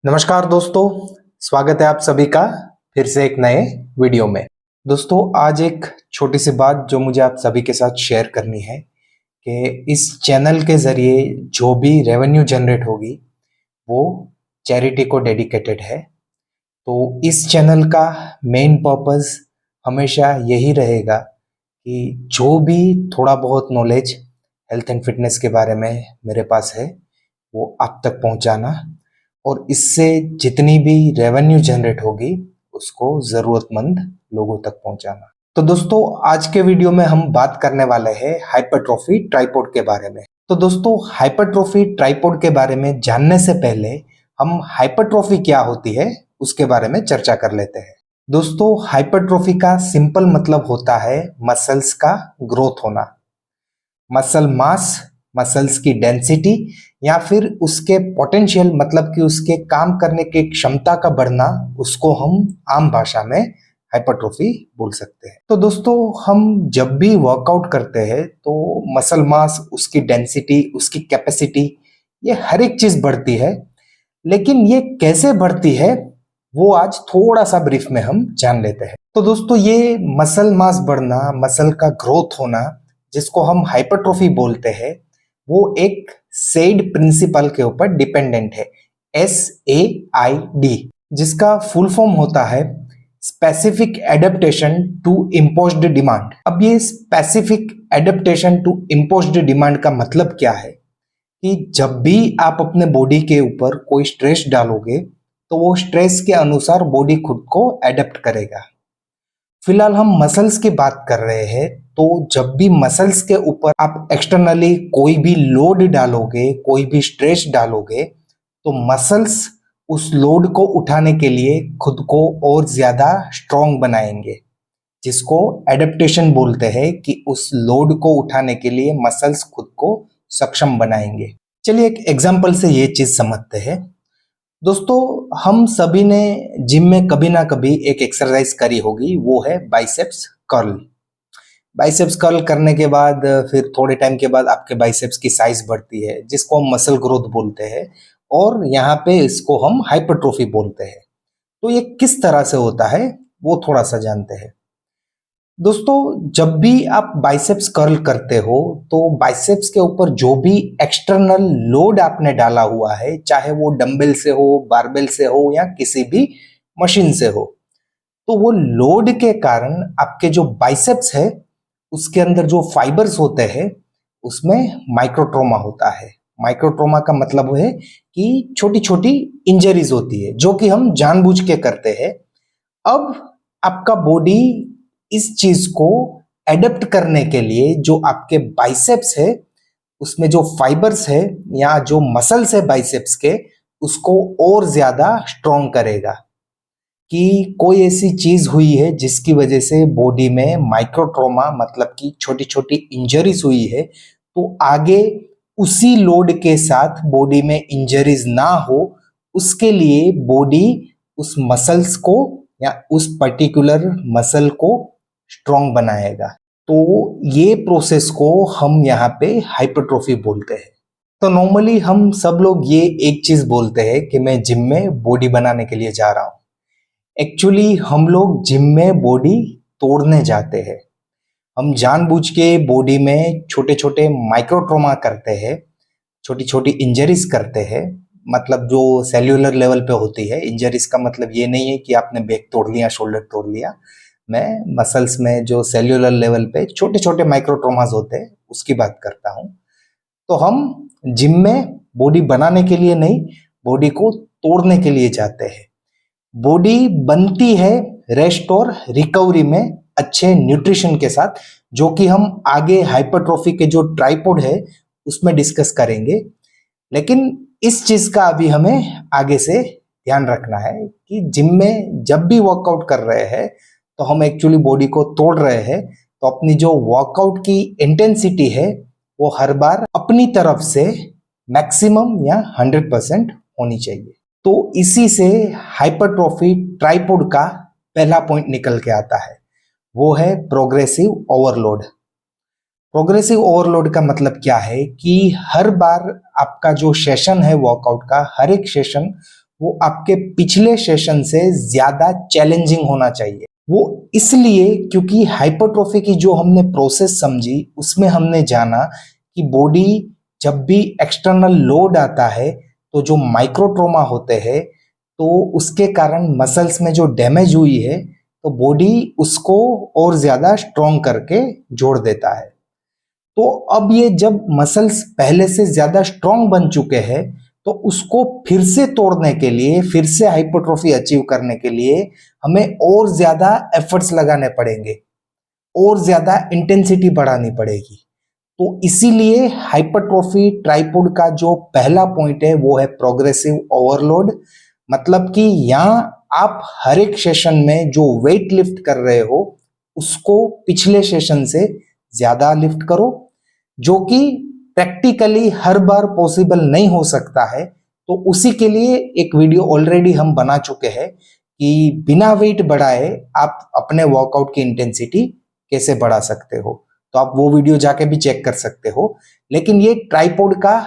नमस्कार दोस्तों, स्वागत है आप सभी का फिर से एक नए वीडियो में। दोस्तों, आज एक छोटी सी बात जो मुझे आप सभी के साथ शेयर करनी है कि इस चैनल के ज़रिए जो भी रेवेन्यू जनरेट होगी वो चैरिटी को डेडिकेटेड है। तो इस चैनल का मेन पर्पस हमेशा यही रहेगा कि जो भी थोड़ा बहुत नॉलेज हेल्थ एंड फिटनेस के बारे में मेरे पास है वो आप तक पहुंचाना और इससे जितनी भी रेवेन्यू जनरेट होगी उसको ज़रूरतमंद लोगों तक पहुंचाना। तो दोस्तों, आज के वीडियो में हम बात करने वाले हैं हाइपरट्रॉफी ट्राइपॉड के बारे में। तो दोस्तों, हाइपरट्रॉफी ट्राइपॉड के बारे में जानने से पहले हम हाइपरट्रॉफी क्या होती है उसके बारे में चर्चा कर लेते हैं। दोस्तों, हाइपरट्रॉफी का सिंपल मतलब होता है मसल्स का ग्रोथ होना, मसल मास, मसल्स की डेंसिटी या फिर उसके पोटेंशियल मतलब कि उसके काम करने की क्षमता का बढ़ना, उसको हम आम भाषा में हाइपरट्रॉफी बोल सकते हैं। तो दोस्तों, हम जब भी वर्कआउट करते हैं तो मसल मास, उसकी डेंसिटी, उसकी कैपेसिटी, ये हर एक चीज बढ़ती है। लेकिन ये कैसे बढ़ती है वो आज थोड़ा सा ब्रीफ में हम जान लेते हैं। तो दोस्तों, ये मसल मास बढ़ना, मसल का ग्रोथ होना, जिसको हम हाइपरट्रॉफी बोलते हैं, वो एक सेड प्रिंसिपल के ऊपर डिपेंडेंट है, SAID, जिसका फुल फॉर्म होता है specific adaptation to imposed demand. अब ये specific adaptation to imposed demand का मतलब क्या है कि जब भी आप अपने बॉडी के ऊपर कोई स्ट्रेस डालोगे तो वो स्ट्रेस के अनुसार बॉडी खुद को एडेप्ट करेगा। फिलहाल हम मसल्स की बात कर रहे हैं, तो जब भी मसल्स के ऊपर आप एक्सटर्नली कोई भी लोड डालोगे, कोई भी स्ट्रेस डालोगे, तो मसल्स उस लोड को उठाने के लिए खुद को और ज्यादा स्ट्रॉन्ग बनाएंगे, जिसको एडेप्टेशन बोलते हैं कि उस लोड को उठाने के लिए मसल्स खुद को सक्षम बनाएंगे। चलिए एक एग्जांपल से ये चीज समझते हैं। दोस्तों, हम सभी ने जिम में कभी ना कभी एक एक्सरसाइज करी होगी, वो है बाइसेप्स कर्ल। बाइसेप्स कर्ल करने के बाद फिर थोड़े टाइम के बाद आपके बाइसेप्स की साइज बढ़ती है, जिसको हम मसल ग्रोथ बोलते हैं, और यहाँ पे इसको हम हाइपरट्रोफी बोलते हैं। तो ये किस तरह से होता है वो थोड़ा सा जानते हैं। दोस्तों, जब भी आप बाइसेप्स कर्ल करते हो तो बाइसेप्स के ऊपर जो भी एक्सटर्नल लोड आपने डाला हुआ है, चाहे वो डंबल से हो, बारबेल से हो या किसी भी मशीन से हो, तो वो लोड के कारण आपके जो बाइसेप्स है उसके अंदर जो फाइबर्स होते हैं उसमें माइक्रोट्रोमा होता है। माइक्रोट्रोमा का मतलब है कि छोटी छोटी इंजरीज होती है जो कि हम जानबूझ के करते हैं। अब आपका बॉडी इस चीज को एडेप्ट करने के लिए जो आपके बाइसेप्स है उसमें जो फाइबर्स है या जो मसल्स है बाइसेप्स के, उसको और ज्यादा स्ट्रॉन्ग करेगा कि कोई ऐसी चीज हुई है जिसकी वजह से बॉडी में माइक्रोट्रोमा मतलब कि छोटी छोटी इंजरीज हुई है, तो आगे उसी लोड के साथ बॉडी में इंजरीज ना हो, उसके लिए बॉडी उस मसल्स को या उस पर्टिकुलर मसल को स्ट्रॉन्ग बनाएगा। तो ये प्रोसेस को हम यहाँ पे हाइपरट्रोफी बोलते हैं। तो नॉर्मली हम सब लोग ये एक चीज बोलते हैं कि मैं जिम में बॉडी बनाने के लिए जा रहा हूँ। एक्चुअली हम लोग जिम में बॉडी तोड़ने जाते हैं। हम जानबूझ के बॉडी में छोटे छोटे माइक्रोट्रोमा करते हैं, छोटी छोटी इंजरीज करते हैं, मतलब जो सेल्यूलर लेवल पे होती है। इंजरीज का मतलब ये नहीं है कि आपने बैक तोड़ लिया, शोल्डर तोड़ लिया। मैं मसल्स में जो सेल्यूलर लेवल पे छोटे छोटे माइक्रोट्रोमास होते हैं उसकी बात करता हूँ। तो हम जिम में बॉडी बनाने के लिए नहीं, बॉडी को तोड़ने के लिए जाते हैं। बॉडी बनती है रेस्ट और रिकवरी में अच्छे न्यूट्रिशन के साथ, जो कि हम आगे हाइपरट्रोफी के जो ट्राइपॉड है उसमें डिस्कस करेंगे। लेकिन इस चीज का अभी हमें आगे से ध्यान रखना है कि जिम में जब भी वर्कआउट कर रहे हैं तो हम एक्चुअली बॉडी को तोड़ रहे हैं, तो अपनी जो वर्कआउट की इंटेंसिटी है वो हर बार अपनी तरफ से मैक्सिमम या 100% होनी चाहिए। तो इसी से हाइपरट्रोफी ट्राइपॉड का पहला पॉइंट निकल के आता है, वो है प्रोग्रेसिव ओवरलोड। प्रोग्रेसिव ओवरलोड का मतलब क्या है कि हर बार आपका जो सेशन है वर्कआउट का, हर एक सेशन वो आपके पिछले सेशन से ज्यादा चैलेंजिंग होना चाहिए। वो इसलिए क्योंकि हाइपरट्रोफी की जो हमने प्रोसेस समझी उसमें हमने जाना कि बॉडी जब भी एक्सटर्नल लोड आता है तो जो माइक्रोट्रोमा होते हैं तो उसके कारण मसल्स में जो डैमेज हुई है तो बॉडी उसको और ज्यादा स्ट्रॉन्ग करके जोड़ देता है। तो अब ये जब मसल्स पहले से ज्यादा स्ट्रॉन्ग बन चुके हैं तो उसको फिर से तोड़ने के लिए, फिर से हाइपरट्रोफी अचीव करने के लिए हमें और ज्यादा एफर्ट्स लगाने पड़ेंगे, और ज्यादा इंटेंसिटी बढ़ानी पड़ेगी। तो इसीलिए हाइपरट्रोफी ट्राइपॉड का जो पहला पॉइंट है वो है प्रोग्रेसिव ओवरलोड। मतलब कि यहाँ आप हर एक सेशन में जो वेट लिफ्ट कर रहे हो उसको पिछले सेशन से ज्यादा लिफ्ट करो, जो कि प्रैक्टिकली हर बार पॉसिबल नहीं हो सकता है। तो उसी के लिए एक वीडियो ऑलरेडी हम बना चुके हैं कि बिना वेट बढ़ाए आप अपने वर्कआउट की इंटेंसिटी कैसे बढ़ा सकते हो। तो आप वो वीडियो जाके भी चेक कर सकते हो। लेकिन ये ट्राइपॉड का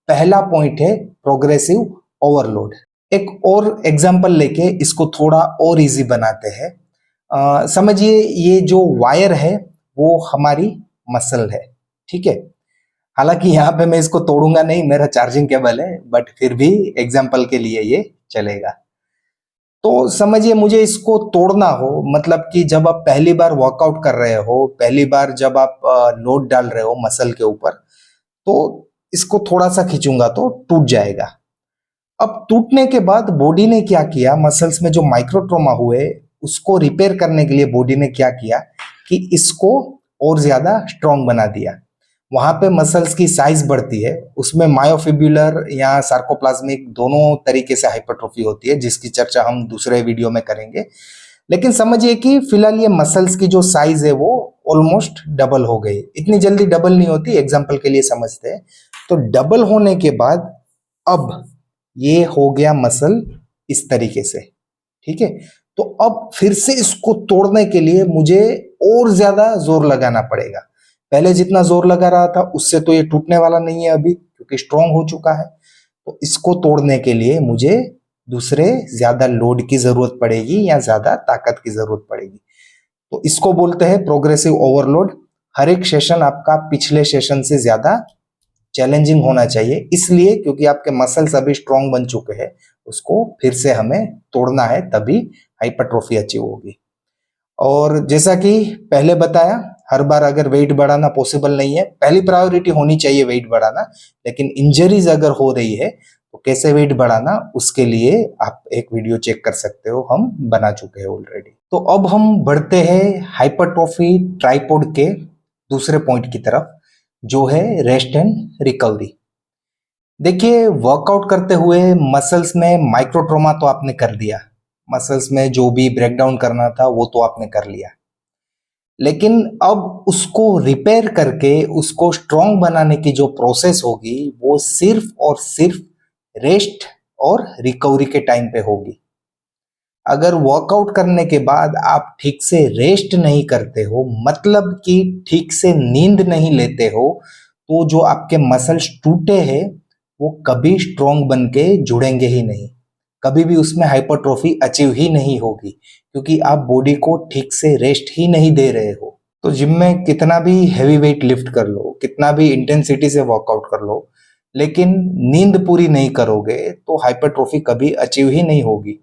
पहला पॉइंट है प्रोग्रेसिव ओवरलोड। एक और एग्जांपल लेके इसको थोड़ा और इजी बनाते हैं। समझिए ये जो वायर है वो हमारी मसल है, ठीक है। हालांकि यहाँ पे मैं इसको तोड़ूंगा नहीं, मेरा चार्जिंग केबल है, बट फिर भी एग्जांपल के लिए ये चलेगा। तो समझिए मुझे इसको तोड़ना हो, मतलब कि जब आप पहली बार वर्कआउट कर रहे हो, पहली बार जब आप लोड डाल रहे हो मसल के ऊपर, तो इसको थोड़ा सा खींचूंगा तो टूट जाएगा। अब टूटने के बाद बॉडी ने क्या किया, मसल्स में जो माइक्रोट्रोमा हुए उसको रिपेयर करने के लिए बॉडी ने क्या किया कि इसको और ज्यादा स्ट्रॉन्ग बना दिया। वहां पे मसल्स की साइज बढ़ती है, उसमें मायोफिब्युलर या सार्कोप्लाज्मिक दोनों तरीके से हाइपरट्रोफी होती है, जिसकी चर्चा हम दूसरे वीडियो में करेंगे। लेकिन समझिए कि फिलहाल ये मसल्स की जो साइज है वो ऑलमोस्ट डबल हो गई। इतनी जल्दी डबल नहीं होती, एग्जांपल के लिए समझते हैं। तो डबल होने के बाद अब ये हो गया मसल इस तरीके से, ठीक है। तो अब फिर से इसको तोड़ने के लिए मुझे और ज्यादा जोर लगाना पड़ेगा। पहले जितना जोर लगा रहा था उससे तो ये टूटने वाला नहीं है अभी, क्योंकि स्ट्रांग हो चुका है। तो इसको तोड़ने के लिए मुझे दूसरे ज्यादा लोड की जरूरत पड़ेगी या ज्यादा ताकत की जरूरत पड़ेगी। तो इसको बोलते हैं प्रोग्रेसिव ओवरलोड। हर एक सेशन आपका पिछले सेशन से ज्यादा चैलेंजिंग होना चाहिए, इसलिए क्योंकि आपके मसल्स अभी स्ट्रांग बन चुके हैं, उसको फिर से हमें तोड़ना है, तभी हाइपरट्रोफी अचीव होगी। और जैसा कि पहले बताया, हर बार अगर वेट बढ़ाना पॉसिबल नहीं है, पहली प्रायोरिटी होनी चाहिए वेट बढ़ाना। लेकिन इंजरीज अगर हो रही है तो कैसे वेट बढ़ाना, उसके लिए आप एक वीडियो चेक कर सकते हो, हम बना चुके हैं ऑलरेडी। तो अब हम बढ़ते हैं हाइपरट्रोफी ट्राइपॉड के दूसरे पॉइंट की तरफ, जो है रेस्ट एंड रिकवरी। देखिए वर्कआउट करते हुए मसल्स में माइक्रोट्रोमा तो आपने कर दिया, मसल्स में जो भी ब्रेकडाउन करना था वो तो आपने कर लिया। लेकिन अब उसको रिपेयर करके उसको स्ट्रॉन्ग बनाने की जो प्रोसेस होगी वो सिर्फ और सिर्फ रेस्ट और रिकवरी के टाइम पे होगी। अगर वर्कआउट करने के बाद आप ठीक से रेस्ट नहीं करते हो, मतलब कि ठीक से नींद नहीं लेते हो, तो जो आपके मसल्स टूटे हैं वो कभी स्ट्रॉन्ग बन के जुड़ेंगे ही नहीं, कभी भी उसमें हाइपरट्रोफी अचीव ही नहीं होगी, क्योंकि आप बॉडी को ठीक से रेस्ट ही नहीं दे रहे हो। तो जिम में कितना भी हैवी वेट लिफ्ट कर लो, कितना भी इंटेंसिटी से वर्कआउट कर लो, लेकिन नींद पूरी नहीं करोगे तो हाइपरट्रोफी कभी अचीव ही नहीं होगी।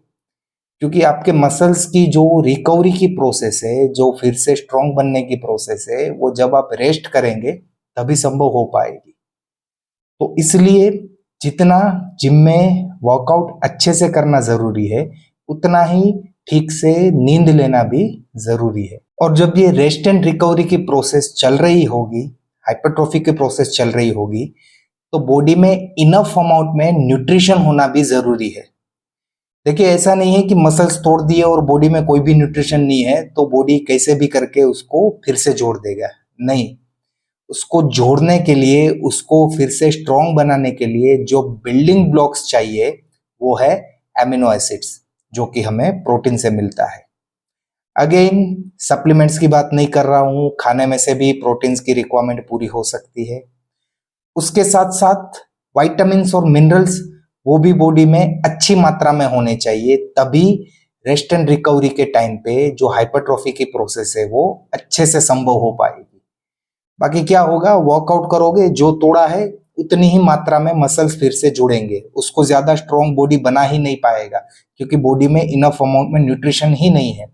क्योंकि आपके मसल्स की जो रिकवरी की प्रोसेस है, जो फिर से स्ट्रांग बनने की प्रोसेस है, वो जब आप रेस्ट करेंगे तभी संभव हो पाएगी। तो इसलिए जितना जिम में वर्कआउट अच्छे से करना जरूरी है, उतना ही ठीक से नींद लेना भी जरूरी है। और जब ये रेस्ट एंड रिकवरी की प्रोसेस चल रही होगी, हाइपरट्रोफी की प्रोसेस चल रही होगी, तो बॉडी में इनफ अमाउंट में न्यूट्रिशन होना भी जरूरी है। देखिए ऐसा नहीं है कि मसल्स तोड़ दिए और बॉडी में कोई भी न्यूट्रिशन नहीं है तो बॉडी कैसे भी करके उसको फिर से जोड़ देगा, नहीं। उसको जोड़ने के लिए, उसको फिर से स्ट्रॉन्ग बनाने के लिए जो बिल्डिंग ब्लॉक्स चाहिए वो है एमिनो एसिड्स, जो कि हमें प्रोटीन से मिलता है। अगेन सप्लीमेंट्स की बात नहीं कर रहा हूं, खाने में से भी प्रोटीन्स की रिक्वायरमेंट पूरी हो सकती है। उसके साथ साथ विटामिन्स और मिनरल्स वो भी बॉडी में अच्छी मात्रा में होने चाहिए, तभी रेस्ट एंड रिकवरी के टाइम पे जो हाइपरट्रॉफी की प्रोसेस है वो अच्छे से संभव हो पाएगी। बाकी क्या होगा, वर्कआउट करोगे, जो तोड़ा है उतनी ही मात्रा में मसल्स फिर से जुड़ेंगे, उसको ज्यादा स्ट्रॉन्ग बॉडी बना ही नहीं पाएगा, क्योंकि बॉडी में इनफ अमाउंट में न्यूट्रिशन ही नहीं है।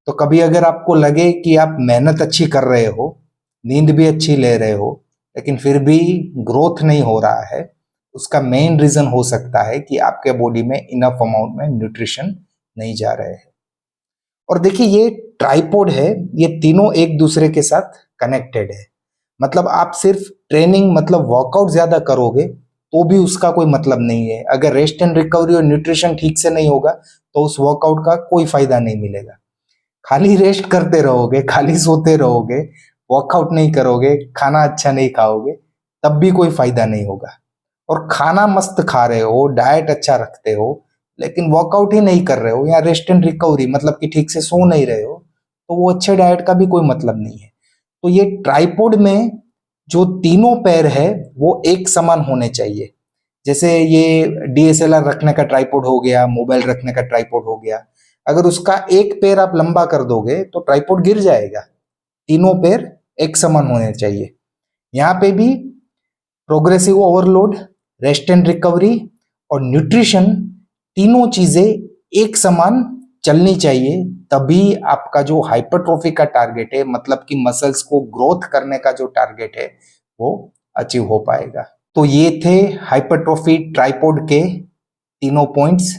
तो कभी अगर आपको लगे कि आप मेहनत अच्छी कर रहे हो, नींद भी अच्छी ले रहे हो, लेकिन फिर भी ग्रोथ नहीं हो रहा है, उसका मेन रीजन हो सकता है कि आपके बॉडी में इनफ अमाउंट में न्यूट्रिशन नहीं जा रहे हैं। और देखिए, ये ट्राइपॉड है, ये तीनों एक दूसरे के साथ कनेक्टेड है। मतलब आप सिर्फ ट्रेनिंग मतलब वर्कआउट ज्यादा करोगे तो भी उसका कोई मतलब नहीं है। अगर रेस्ट एंड रिकवरी और न्यूट्रिशन ठीक से नहीं होगा तो उस वर्कआउट का कोई फायदा नहीं मिलेगा। खाली रेस्ट करते रहोगे, खाली सोते रहोगे, वर्कआउट नहीं करोगे, खाना अच्छा नहीं खाओगे, तब भी कोई फायदा नहीं होगा। और खाना मस्त खा रहे हो, डाइट अच्छा रखते हो, लेकिन वर्कआउट ही नहीं कर रहे हो या रेस्ट एंड रिकवरी मतलब कि ठीक से सो नहीं रहे हो, तो वो अच्छे डाइट का भी कोई मतलब नहीं है। तो ये ट्राइपॉड में जो तीनों पैर है वो एक समान होने चाहिए। जैसे ये डीएसएलआर रखने का ट्राइपॉड हो गया, मोबाइल रखने का ट्राइपॉड हो गया, अगर उसका एक पैर आप लंबा कर दोगे तो ट्राइपॉड गिर जाएगा। तीनों पैर एक समान होने चाहिए। यहाँ पे भी progressive overload, rest and recovery और न्यूट्रिशन, तीनों चीजें एक समान चलनी चाहिए, तभी आपका जो हाइपरट्रॉफी का टारगेट है, मतलब कि मसल्स को ग्रोथ करने का जो टारगेट है, वो अचीव हो पाएगा। तो ये थे हाइपरट्रॉफी ट्राइपॉड के तीनों points: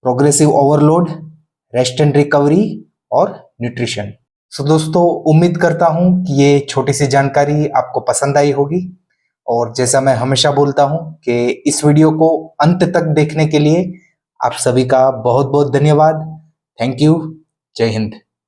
progressive overload, rest and recovery और न्यूट्रिशन। सो दोस्तों, उम्मीद करता हूं कि ये छोटी सी जानकारी आपको पसंद आई होगी। और जैसा मैं हमेशा बोलता हूं कि इस वीडियो को अंत तक देखने के लिए आप सभी का बहुत बहुत धन्यवाद। Thank you. जय हिंद।